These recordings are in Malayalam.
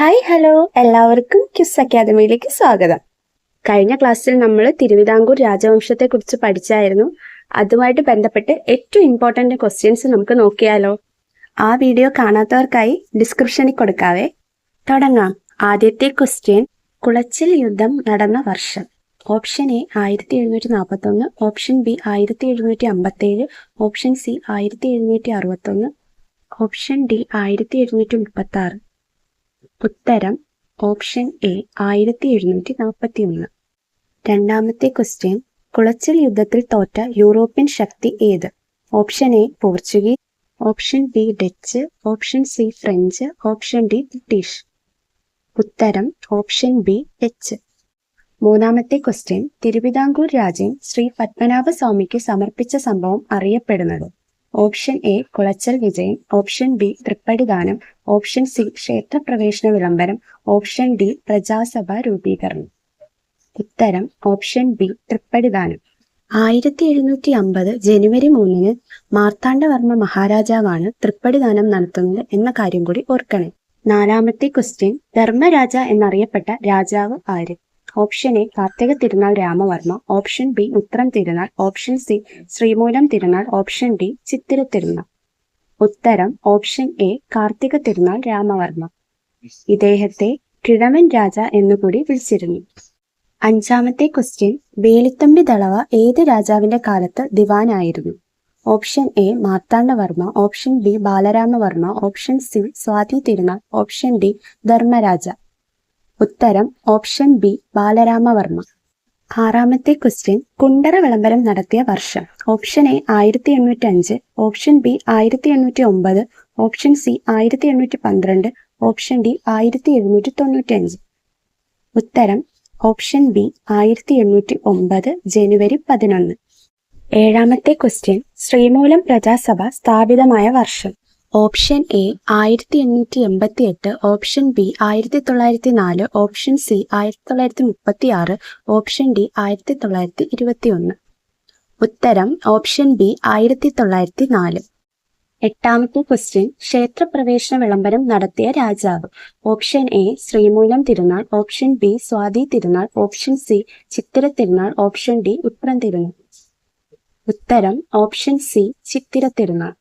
ഹായ് ഹലോ, എല്ലാവർക്കും ക്യുസ് അക്കാദമിയിലേക്ക് സ്വാഗതം. കഴിഞ്ഞ ക്ലാസ്സിൽ നമ്മൾ തിരുവിതാംകൂർ രാജവംശത്തെക്കുറിച്ച് പഠിച്ചായിരുന്നു. അതുമായിട്ട് ബന്ധപ്പെട്ട് ഏറ്റവും ഇമ്പോർട്ടൻ്റ് ക്വസ്റ്റ്യൻസ് നമുക്ക് നോക്കിയാലോ? ആ വീഡിയോ കാണാത്തവർക്കായി ഡിസ്ക്രിപ്ഷനിൽ കൊടുക്കാവേ. തുടങ്ങാം. ആദ്യത്തെ ക്വസ്റ്റ്യൻ, കുളച്ചിൽ യുദ്ധം നടന്ന വർഷം. Option A 1741, option B 1757, option C 1761, option D 1736. ഉത്തരം ഓപ്ഷൻ എ 1741. രണ്ടാമത്തെ ക്വസ്റ്റ്യൻ, കുളച്ചിൽ യുദ്ധത്തിൽ തോറ്റ യൂറോപ്യൻ ശക്തി ഏത്? Option A Portuguese, option B Dutch, option C French, option D British. ഉത്തരം ഓപ്ഷൻ ബി ഡച്ച്. മൂന്നാമത്തെ ക്വസ്റ്റ്യൻ, തിരുവിതാംകൂർ രാജ്യം ശ്രീ പത്മനാഭസ്വാമിക്ക് സമർപ്പിച്ച സംഭവം അറിയപ്പെടുന്നത്? ഓപ്ഷൻ എ കുളച്ചൽ വിജയം, ഓപ്ഷൻ ബി തൃപ്പടിദാനം, ഓപ്ഷൻ സി ക്ഷേത്രപ്രവേശന വിളംബരം, ഓപ്ഷൻ ഡി പ്രജാസഭ രൂപീകരണം. ഉത്തരം ഓപ്ഷൻ ബി തൃപ്പടിദാനം. 1750 ജനുവരി 3 മാർത്താണ്ഡവർമ്മ മഹാരാജാവാണ് തൃപ്പടിദാനം നടത്തുന്നത് എന്ന കാര്യം കൂടി ഓർക്കണേ. നാലാമത്തെ ക്വസ്റ്റ്യൻ, ധർമ്മരാജ എന്നറിയപ്പെട്ട രാജാവ് ആര്? Option A Karthika Thirunal Rama Varma, option B Uthram Thirunal, option C Sreemoolam Thirunal, option D Chithira Thirunal. ഉത്തരം ഓപ്ഷൻ എ കാർത്തിക തിരുനാൾ രാമവർമ്മ. ഇദ്ദേഹത്തെ കിഴവൻ രാജ എന്നുകൂടി വിളിച്ചിരുന്നു. അഞ്ചാമത്തെ ക്വസ്റ്റ്യൻ, വേലുത്തമ്പി ദളവ ഏത് രാജാവിന്റെ കാലത്ത് ദിവാനായിരുന്നു? Option A Marthanda Varma, option B Balarama Varma, option C Swathi Thirunal, option D Dharmaraja. ഉത്തരം ഓപ്ഷൻ ബി ബാലരാമവർമ്മ. ആറാമത്തെ ക്വസ്റ്റ്യൻ, കുണ്ടറ വിളംബരം നടത്തിയ വർഷം. Option A 1805, option B 1809, option C 1812, option D 1795. ഉത്തരം ഓപ്ഷൻ ബി 1809 ജനുവരി 11. ഏഴാമത്തെ ക്വസ്റ്റ്യൻ, ശ്രീമൂലം പ്രജാസഭ സ്ഥാപിതമായ വർഷം. Option A 1888, option B 1904, option C 1936, option D 1921. ഉത്തരം ഓപ്ഷൻ ബി 1904. എട്ടാമത്തെ ക്വസ്റ്റ്യൻ, ക്ഷേത്രപ്രവേശന വിളംബരം നടത്തിയ രാജാവ്. Option A Sreemoolam Thirunal, option B Swathi Thirunal, option C Chithira Thirunal, option D Uthram തിരുനാൾ. ഉത്തരം ഓപ്ഷൻ സി ചിത്തിര തിരുനാൾ.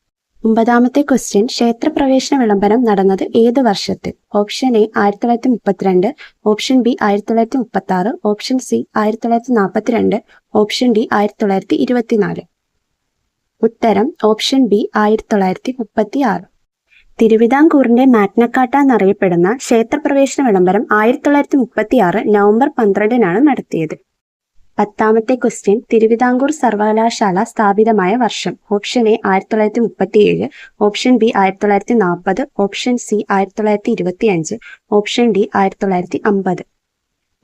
ഒമ്പതാമത്തെ ക്വസ്റ്റ്യൻ, ക്ഷേത്രപ്രവേശന വിളംബരം നടന്നത് ഏത് വർഷത്തിൽ? Option A 1932, option B 1936, option C 1942, option D 1924. ഉത്തരം ഓപ്ഷൻ ബി 1936. തിരുവിതാംകൂറിന്റെ മാഗ്നക്കാർട്ട എന്നറിയപ്പെടുന്ന ക്ഷേത്രപ്രവേശന വിളംബരം 1936 നവംബർ 12 നടത്തിയത്. പത്താമത്തെ ക്വസ്റ്റ്യൻ, തിരുവിതാംകൂർ സർവകലാശാല സ്ഥാപിതമായ വർഷം. Option A 1937, option B 1940, option C 1925, option D 1950.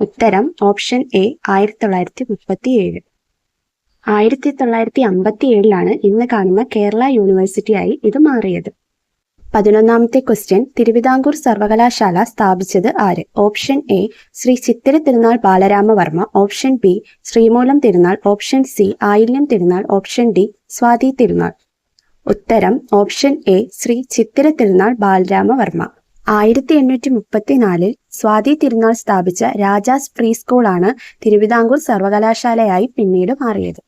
ഉത്തരം ഓപ്ഷൻ എ 1937. 1957 ഇന്ന് കാണുന്ന കേരള യൂണിവേഴ്സിറ്റിയായി ഇത് മാറിയത്. 11ാമത്തെ ക്വസ്റ്റ്യൻ, തിരുവിതാംകൂർ സർവകലാശാല സ്ഥാപിച്ചത് ആര്? Option A Shri Chithira Thirunal Balarama Varma, option B Sreemoolam Thirunal, option C Ayilyam Thirunal, option D Swathi Thirunal. ഉത്തരം ഓപ്ഷൻ എ ശ്രീ ചിത്തിര തിരുനാൾ ബാലരാമവർമ്മ. 1834 സ്വാതി തിരുനാൾ സ്ഥാപിച്ച രാജാസ് പ്രീ സ്കൂളാണ് തിരുവിതാംകൂർ സർവകലാശാലയായി പിന്നീട് മാറിയത്.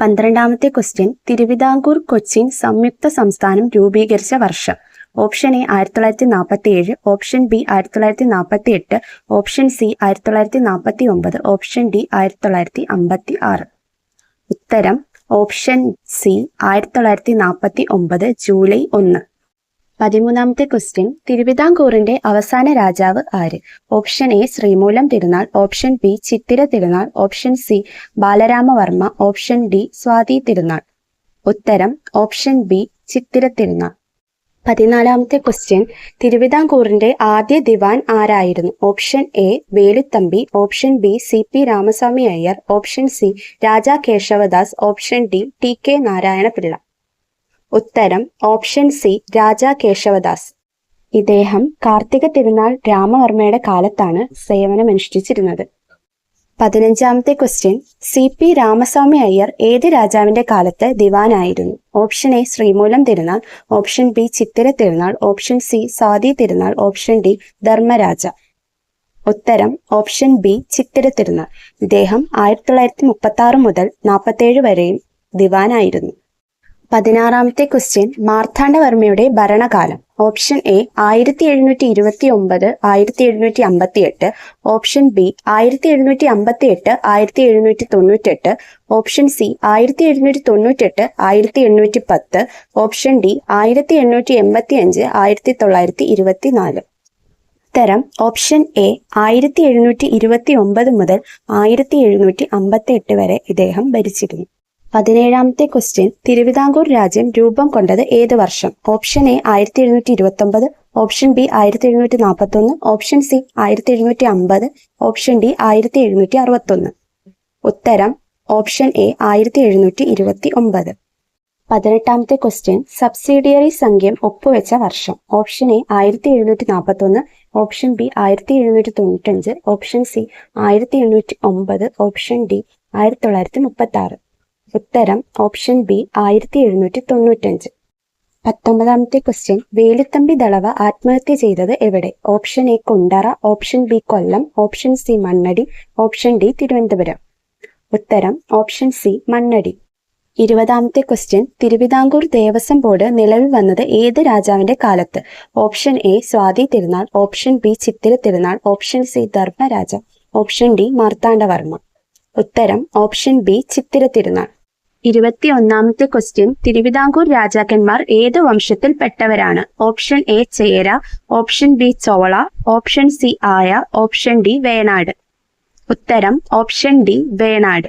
12ാമത്തെ ക്വസ്റ്റ്യൻ, തിരുവിതാംകൂർ കൊച്ചിൻ സംയുക്ത സംസ്ഥാനം രൂപീകരിച്ച വർഷം. Option A 1947, option B 1948, option C 1949, option D 1956. ഉത്തരം ഓപ്ഷൻ സി 1949 ജൂലൈ 1. 13ാമത്തെ ക്വസ്റ്റ്യൻ, തിരുവിതാംകൂറിന്റെ അവസാന രാജാവ് ആര്? Option A Sreemoolam Thirunal, option B Chithira Thirunal, option C Balaramavarma, option D Swathi Thirunal. ഉത്തരം ഓപ്ഷൻ ബി ചിത്തിര തിരുനാൾ. 14ാമത്തെ ക്വസ്റ്റ്യൻ, തിരുവിതാംകൂറിന്റെ ആദ്യ ദിവാൻ ആരായിരുന്നു? Option A Veluthampi, option B C P Ramaswamy Iyer, option C Raja Kesavadas, option D T K Narayanapillai. ഉത്തരം ഓപ്ഷൻ സി രാജാ കേശവദാസ്. ഇദ്ദേഹം കാർത്തിക തിരുനാൾ രാമവർമ്മയുടെ കാലത്താണ് സേവനമനുഷ്ഠിച്ചിരുന്നത്. 15ാമത്തെ ക്വസ്റ്റ്യൻ CP രാമസ്വാമി അയ്യർ ഏത് രാജാവിന്റെ കാലത്ത് ദിവാനായിരുന്നു? Option A Sreemoolam Thirunal, option B Chithira Thirunal, option C Swathi Thirunal, option D Dharmaraja. ഉത്തരം ഓപ്ഷൻ ബി ചിത്തിര തിരുനാൾ. ഇദ്ദേഹം 1936 മുതൽ 47 വരെയും ദിവാനായിരുന്നു. 16ാമത്തെ ക്വസ്റ്റ്യൻ മാർത്താണ്ഡവർമ്മയുടെ ഭരണകാലം. Option A 1729 1758, option B 1758 1798, option C 1798 1810, option D 1885 1924. ഉത്തരം ഓപ്ഷൻ എ 1729 മുതൽ 1758 വരെ ഇദ്ദേഹം ഭരിച്ചിരുന്നു. 17ാമത്തെ ക്വസ്റ്റ്യൻ തിരുവിതാംകൂർ രാജ്യം രൂപം കൊണ്ടത് ഏത് വർഷം? Option A 1729, option B 1741, option C 1750, option D 1761. ഉത്തരം ഓപ്ഷൻ എ 1729. 18ാമത്തെ ക്വസ്റ്റ്യൻ സബ്സിഡിയറി സംഖ്യം ഒപ്പുവെച്ച വർഷം. Option A 1741, option B 1795, option C 1809, option D 1936. ഉത്തരം ഓപ്ഷൻ ബി 1795. 19ാമത്തെ ക്വസ്റ്റ്യൻ വേലുത്തമ്പി ദളവ ആത്മഹത്യ ചെയ്തത് എവിടെ? Option A Kundara, option B Kollam, option C Mannadi, option D Thiruvananthapuram. ഉത്തരം ഓപ്ഷൻ സി മണ്ണടി. 20ാമത്തെ ക്വസ്റ്റ്യൻ തിരുവിതാംകൂർ ദേവസ്വം ബോർഡ് നിലവിൽ വന്നത് ഏത് രാജാവിന്റെ കാലത്ത്? Option A Swathi Thirunal, option B Chithira Thirunal, option C Dharmaraja, option D Marthandavarma. ഉത്തരം ഓപ്ഷൻ ബി ചിത്തിര തിരുനാൾ. 21ാമത്തെ ക്വസ്റ്റ്യൻ തിരുവിതാംകൂർ രാജാക്കന്മാർ ഏത് വംശത്തിൽപ്പെട്ടവരാണ്? Option A Chera, option B Chola, option C Aya, option D Venad. ഉത്തരം ഓപ്ഷൻ ഡി വേണാട്.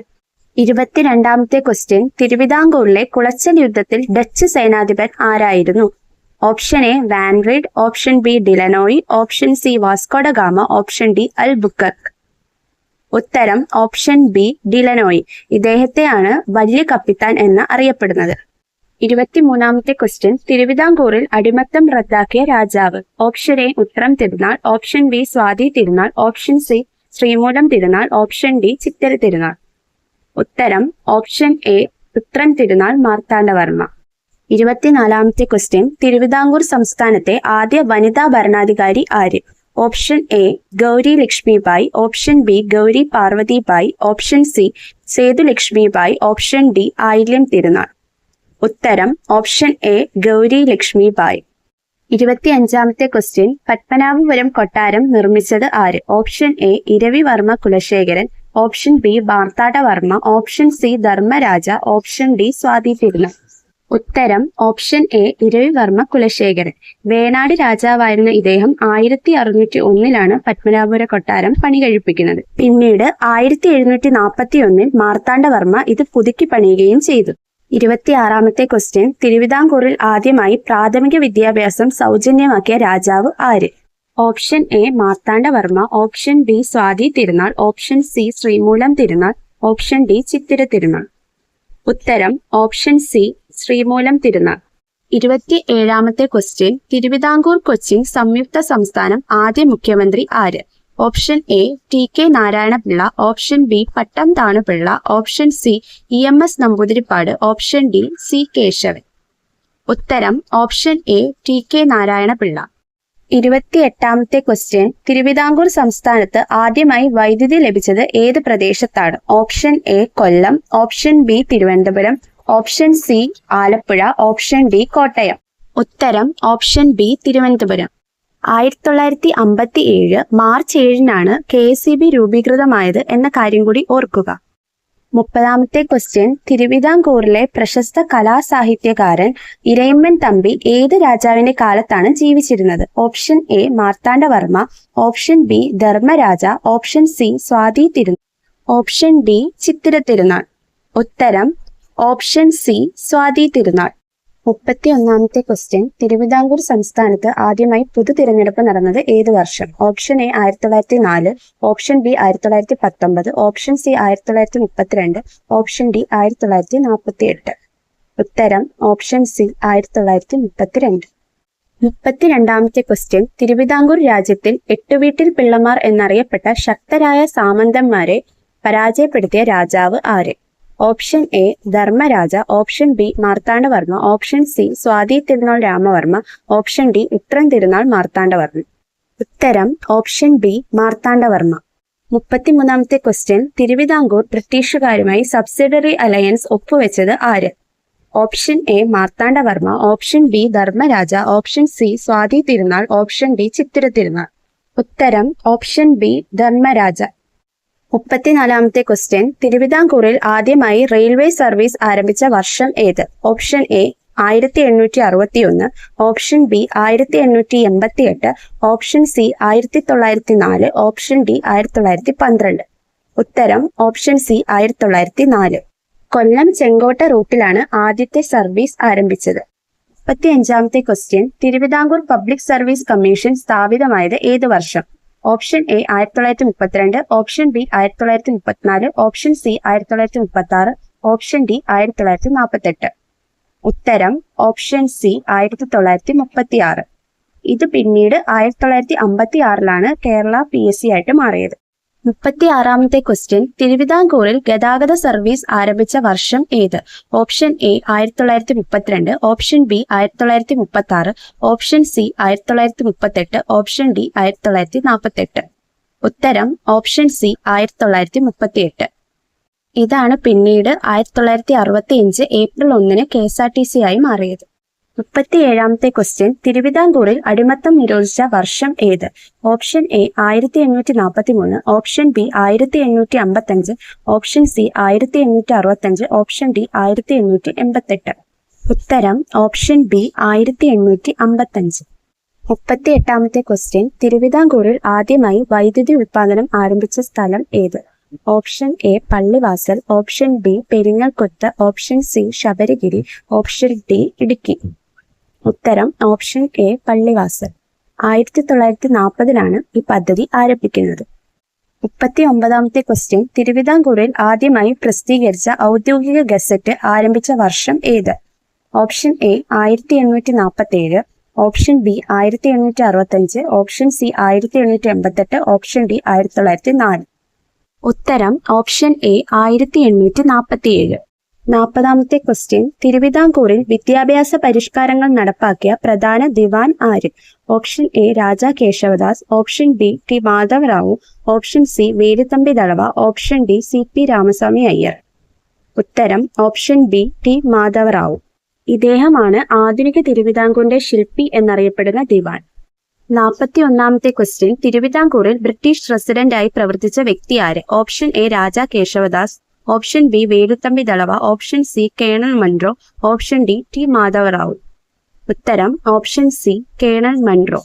22ാമത്തെ ക്വസ്റ്റ്യൻ തിരുവിതാംകൂറിലെ കുളച്ചൽ യുദ്ധത്തിൽ ഡച്ച് സേനാധിപൻ ആരായിരുന്നു? Option A Van Rheede, option B De Lannoy, option C Vasco da Gama, option D Albuquerque. ഉത്തരം ഓപ്ഷൻ ബി ഡിലനോയി. ഇദ്ദേഹത്തെയാണ് വലിയ കപ്പിത്താൻ എന്ന് അറിയപ്പെടുന്നത്. 23ാമത്തെ ക്വസ്റ്റ്യൻ തിരുവിതാംകൂറിൽ അടിമത്തം റദ്ദാക്കിയ രാജാവ്. Option A Uthram Thirunal, option B Swathi Thirunal, option C Sreemoolam Thirunal, option D Chithira Thirunal. ഉത്തരം option A Uthram Thirunal Marthanda Varma. 24ാമത്തെ question Thiruvithamkoor സംസ്ഥാനത്തെ ആദ്യ വനിതാ ഭരണാധികാരി ആര്? Option A Gowri Lakshmi Bayi, option B Gowri Parvathi Bayi, option C Sethu Lakshmi Bayi, option D Ayilyam Thirunal. ഉത്തരം ഓപ്ഷൻ എ ഗൗരി ലക്ഷ്മിബായി. 25ാമത്തെ ക്വസ്റ്റ്യൻ പത്മനാഭപുരം കൊട്ടാരം നിർമ്മിച്ചത് ആര്? Option A Iravi Varma Kulasekharan, option B Marthanda Varma, option C Dharmaraja, option D Swathi Thirunal. ഉത്തരം ഓപ്ഷൻ എ ഇരവിവർമ്മ കുലശേഖരൻ. വേണാട് രാജാവായിരുന്ന ഇദ്ദേഹം 1601 പത്മനാഭപുര കൊട്ടാരം പണി കഴിപ്പിക്കുന്നത്. പിന്നീട് 1741 മാർത്താണ്ഡവർമ്മ ഇത് പുതുക്കി പണിയുകയും ചെയ്തു. 26ാമത്തെ ക്വസ്റ്റ്യൻ തിരുവിതാംകൂറിൽ ആദ്യമായി പ്രാഥമിക വിദ്യാഭ്യാസം സൗജന്യമാക്കിയ രാജാവ് ആര്? Option A Marthanda Varma, option B Swathi Thirunal, option C Sreemoolam Thirunal, option D Chithira Thirunal. ഉത്തരം option C Sreemoolam Thirunal. 27ാമത്തെ question Thiruvithamkoor Cochin സംയുക്ത സംസ്ഥാനം ആദ്യ മുഖ്യമന്ത്രി ആര്? Option A TK Narayana Pillai, option B Pattom Thanu Pillai, option C EMS Namboodiripad, option D C Kesavan. ഉത്തരം ഓപ്ഷൻ എ TK നാരായണപിള്ള. 28ാമത്തെ ക്വസ്റ്റ്യൻ തിരുവിതാംകൂർ സംസ്ഥാനത്ത് ആദ്യമായി വൈദ്യുതി ലഭിച്ചത് ഏത് പ്രദേശത്താണ്? Option A Kollam, option B Thiruvananthapuram, option C Alappuzha, option D Kottayam. ഉത്തരം option B Thiruvananthapuram. 1957 March 7 KSEB രൂപീകൃതമായത് എന്ന കാര്യം കൂടി ഓർക്കുക. 30ാമത്തെ ക്വസ്റ്റ്യൻ തിരുവിതാംകൂറിലെ പ്രശസ്ത കലാസാഹിത്യകാരൻ ഇരയിമ്മൻ തമ്പി ഏത് രാജാവിന്റെ കാലത്താണ് ജീവിച്ചിരുന്നത്? Option A Marthanda Varma, option B Dharmaraja, option C Swathi Thirunal, option D Chithira Thirunal. ഉത്തരം ഓപ്ഷൻ സി സ്വാതി തിരുനാൾ. 31ാമത്തെ ക്വസ്റ്റ്യൻ തിരുവിതാംകൂർ സംസ്ഥാനത്ത് ആദ്യമായി പൊതു തിരഞ്ഞെടുപ്പ് നടന്നത് ഏത് വർഷം? Option A 1904, option B 1919, option C 1932, option D 1948. ഉത്തരം ഓപ്ഷൻ സി 1932. 32ാമത്തെ ക്വസ്റ്റ്യൻ തിരുവിതാംകൂർ രാജ്യത്തിൽ 8 വീട്ടിൽ പിള്ളമാർ എന്നറിയപ്പെട്ട ശക്തരായ സാമന്തന്മാരെ പരാജയപ്പെടുത്തിയ രാജാവ് ആര്? Option A Dharma Raja, option B Marthanda Varma, option C Swathi Thirunal Rama Varma, option D Uthram Thirunal Marthanda Varma. ഉത്തരം ഓപ്ഷൻ ബി മാർത്താണ്ഡവർമ്മ. 33ാമത്തെ ക്വസ്റ്റ്യൻ, തിരുവിതാംകൂർ ബ്രിട്ടീഷുകാരുമായി സബ്സിഡറി അലയൻസ് ഒപ്പുവെച്ചത് ആര്? Option A Marthanda Varma, option B Dharmaraja, option C Swathi Thirunal, option D Chithira Thirunal. ഉത്തരം ഓപ്ഷൻ ബി ധർമ്മരാജ. 34ാമത്തെ ക്വസ്റ്റ്യൻ, തിരുവിതാംകൂറിൽ ആദ്യമായി റെയിൽവേ സർവീസ് ആരംഭിച്ച വർഷം ഏത്? Option A 1861, option B 1888, option C 1904, option D 1912. ഉത്തരം ഓപ്ഷൻ സി 1904. കൊല്ലം ചെങ്കോട്ട റൂട്ടിലാണ് ആദ്യത്തെ സർവീസ് ആരംഭിച്ചത്. 35ാമത്തെ question, Thiruvithamkoor public service commission സ്ഥാപിതമായത് ഏത് വർഷം? Option A 1932, option B 1934, option C 1936, option D 1948. ഉത്തരം ഓപ്ഷൻ സി 1936. ഇത് പിന്നീട് 1956 കേരള PSC ആയിട്ട് മാറിയത്. 36ാമത്തെ ക്വസ്റ്റ്യൻ, തിരുവിതാംകൂറിൽ ഗതാഗത സർവീസ് ആരംഭിച്ച വർഷം ഏത്? Option A 1932, option B 1936, option C 1938, option D 1948. ഉത്തരം ഓപ്ഷൻ സി 1938. ഇതാണ് പിന്നീട് 1965 ഏപ്രിൽ 1 KSRTC ആയി മാറിയത്. 37ാമത്തെ ക്വസ്റ്റ്യൻ, തിരുവിതാംകൂറിൽ അടിമത്തം നിരോധിച്ച വർഷം ഏത്? Option A 1843, option B 1855, option C 1865, option D 1888. ഉത്തരം ഓപ്ഷൻ ബി 1855. 38ാമത്തെ ക്വസ്റ്റ്യൻ, തിരുവിതാംകൂറിൽ ആദ്യമായി വൈദ്യുതി ഉൽപാദനം ആരംഭിച്ച സ്ഥലം ഏത്? Option A Pallivasal, option B Peringalkuthu, option C Sabarigiri, option D Idukki. ഉത്തരം ഓപ്ഷൻ എ പള്ളിവാസൽ. 1940 ഈ പദ്ധതി ആരംഭിക്കുന്നത്. 39ാമത്തെ ക്വസ്റ്റ്യൻ, തിരുവിതാംകൂറിൽ ആദ്യമായി പ്രസിദ്ധീകരിച്ച ഔദ്യോഗിക ഗസറ്റ് ആരംഭിച്ച വർഷം ഏത്? Option A 1847, option B 1865, option C 1888, option D 1904. ഉത്തരം ഓപ്ഷൻ എ 1847. 40ാമത്തെ ക്വസ്റ്റ്യൻ, തിരുവിതാംകൂറിൽ വിദ്യാഭ്യാസ പരിഷ്കാരങ്ങൾ നടപ്പാക്കിയ പ്രധാന ദിവാൻ ആര്? Option A Raja Kesavadas, option B T Madhav Rao, option C Veluthampi Dalawa, option D CP Ramaswamy Iyer. ഉത്തരം ഓപ്ഷൻ ബി ടി മാധവറാവു. ഇദ്ദേഹമാണ് ആധുനിക തിരുവിതാംകൂറിന്റെ ശില്പി എന്നറിയപ്പെടുന്ന ദിവാൻ. 41ാമത്തെ ക്വസ്റ്റ്യൻ, തിരുവിതാംകൂറിൽ ബ്രിട്ടീഷ് റെസിഡന്റായി പ്രവർത്തിച്ച വ്യക്തി ആര്? Option A Raja Kesavadas, option B Velu Thampi Dalawa, option C colonel Munro, option D T Madhava Rao. ഉത്തരം ഓപ്ഷൻ സി കേണൽ മൺറോ.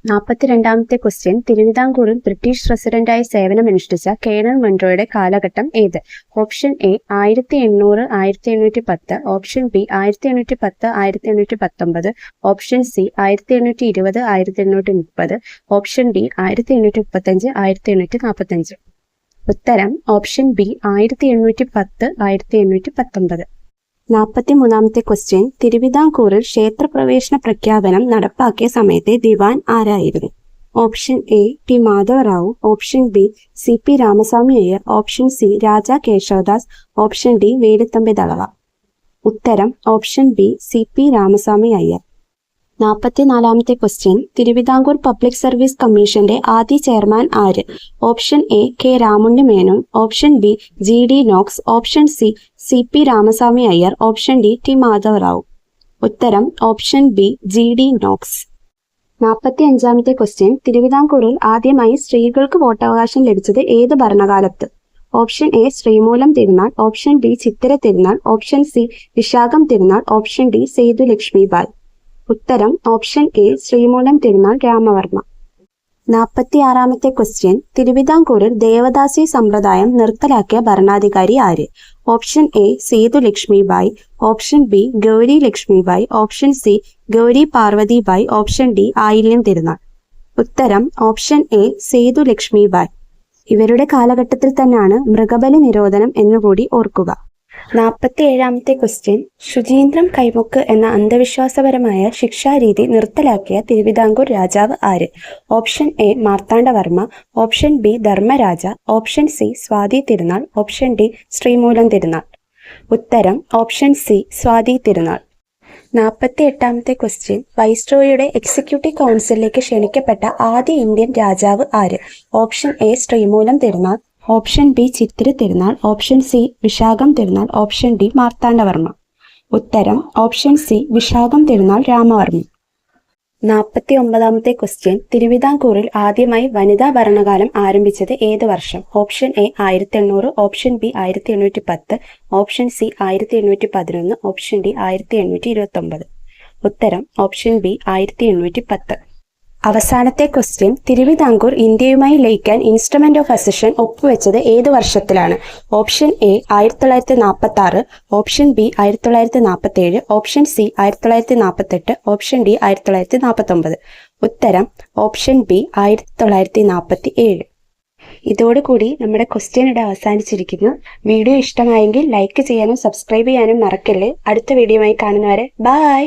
42ാമത്തെ ക്വസ്റ്റ്യൻ, തിരുവിതാംകൂറിൽ ബ്രിട്ടീഷ് റെസിഡന്റായി സേവനമനുഷ്ഠിച്ച കേണൽ മൺറോയുടെ കാലഘട്ടം ഏത്? ഓപ്ഷൻ എ 1800 1810, ഓപ്ഷൻ ബി 1810 1819, ഓപ്ഷൻ സി 1820 1830, ഓപ്ഷൻ ഡി 1835 1845. ഉത്തരം ഓപ്ഷൻ ബി 1810 1819. 43ാമത്തെ ക്വസ്റ്റ്യൻ, തിരുവിതാംകൂറിൽ ക്ഷേത്രപ്രവേശന പ്രഖ്യാപനം നടപ്പാക്കിയ സമയത്തെ ദിവാൻ ആരായിരുന്നു? Option A T Madhav Rao, option B CP Ramaswamy Iyer, option C Raja Kesavadas, option D Velu Thampi Dalawa. ഉത്തരം option B CP Ramaswamy Iyer. 44ാമത്തെ ക്വസ്റ്റ്യൻ, തിരുവിതാംകൂർ പബ്ലിക് സർവീസ് കമ്മീഷന്റെ ആദ്യ ചെയർമാൻ ആര്? Option A K Ramunni Menon, option B GD Knox, option C CP Ramaswamy Iyer, option D T Madhava Rao. ഉത്തരം ഓപ്ഷൻ ബി GD നോക്സ്. 45ാമത്തെ ക്വസ്റ്റ്യൻ, തിരുവിതാംകൂറിൽ ആദ്യമായി സ്ത്രീകൾക്ക് വോട്ടവകാശം ലഭിച്ചത് ഏത് ഭരണകാലത്ത്? Option A Sreemoolam Thirunal, option B Chithira Thirunal, option C Vishakham Thirunal, option D സേതുലക്ഷ്മിബായ്. ഉത്തരം option A Sreemoolam Thirunal Ramavarma. 46ാമത്തെ question, തിരുവിതാംകൂറിൽ ദേവദാസി സമ്പ്രദായം നിർത്തലാക്കിയ ഭരണാധികാരി ആര്? Option A Sethu Lakshmi Bayi, option B Gowri Lakshmi Bayi, option C Gowri Parvathi Bayi, option D Ayilyam Thirunal. ഉത്തരം ഓപ്ഷൻ എ സേതുലക്ഷ്മിബായ്. ഇവരുടെ കാലഘട്ടത്തിൽ തന്നെയാണ് മൃഗബലി നിരോധനം എന്നുകൂടി ഓർക്കുക. 47ാമത്തെ ക്വസ്റ്റ്യൻ, ശുചീന്ദ്രം കൈമുക്ക് എന്ന അന്ധവിശ്വാസപരമായ ശിക്ഷാരീതി നിർത്തലാക്കിയ തിരുവിതാംകൂർ രാജാവ് ആര്? Option A Marthanda Varma, option B Dharmaraja, option C Swathi Thirunal, option D Sreemoolam Thirunal. ഉത്തരം ഓപ്ഷൻ സി സ്വാതി തിരുനാൾ. 48ാമത്തെ ക്വസ്റ്റ്യൻ, വൈസ്രോയുടെ എക്സിക്യൂട്ടീവ് കൗൺസിലിലേക്ക് ക്ഷണിക്കപ്പെട്ട ആദ്യ ഇന്ത്യൻ രാജാവ് ആര്? Option A Sreemoolam Thirunal, option B Chithira Thirunal, option C Vishakham Thirunal, option D Marthandavarma. ഉത്തരം ഓപ്ഷൻ സി വിശാഖം തിരുനാൾ രാമവർമ്മ. 49ാമത്തെ ക്വസ്റ്റ്യൻ, തിരുവിതാംകൂറിൽ ആദ്യമായി വനിതാ ഭരണകാലം ആരംഭിച്ചത് ഏത് വർഷം? ഓപ്ഷൻ എ 1800, ഓപ്ഷൻ ബി 1810, ഓപ്ഷൻ സി 1811, ഓപ്ഷൻ ഡി 1829. ഉത്തരം ഓപ്ഷൻ ബി 1810. അവസാനത്തെ ക്വസ്റ്റ്യൻ, തിരുവിതാംകൂർ ഇന്ത്യയുമായി ലയിക്കാൻ ഇൻസ്ട്രുമെന്റ് ഓഫ് അസഷൻ ഒപ്പുവെച്ചത് ഏത് വർഷത്തിലാണ്? Option A 1946, option B 1947, option C 1948, option D 1949. ഉത്തരം ഓപ്ഷൻ ബി 1947. ഇതോടുകൂടി നമ്മുടെ ക്വസ്റ്റ്യൻ ഇവിടെ അവസാനിച്ചിരിക്കുന്നു. വീഡിയോ ഇഷ്ടമായെങ്കിൽ ലൈക്ക് ചെയ്യാനും സബ്സ്ക്രൈബ് ചെയ്യാനും മറക്കല്ലേ. അടുത്ത വീഡിയോയുമായി കാണുന്നവരെ ബൈ.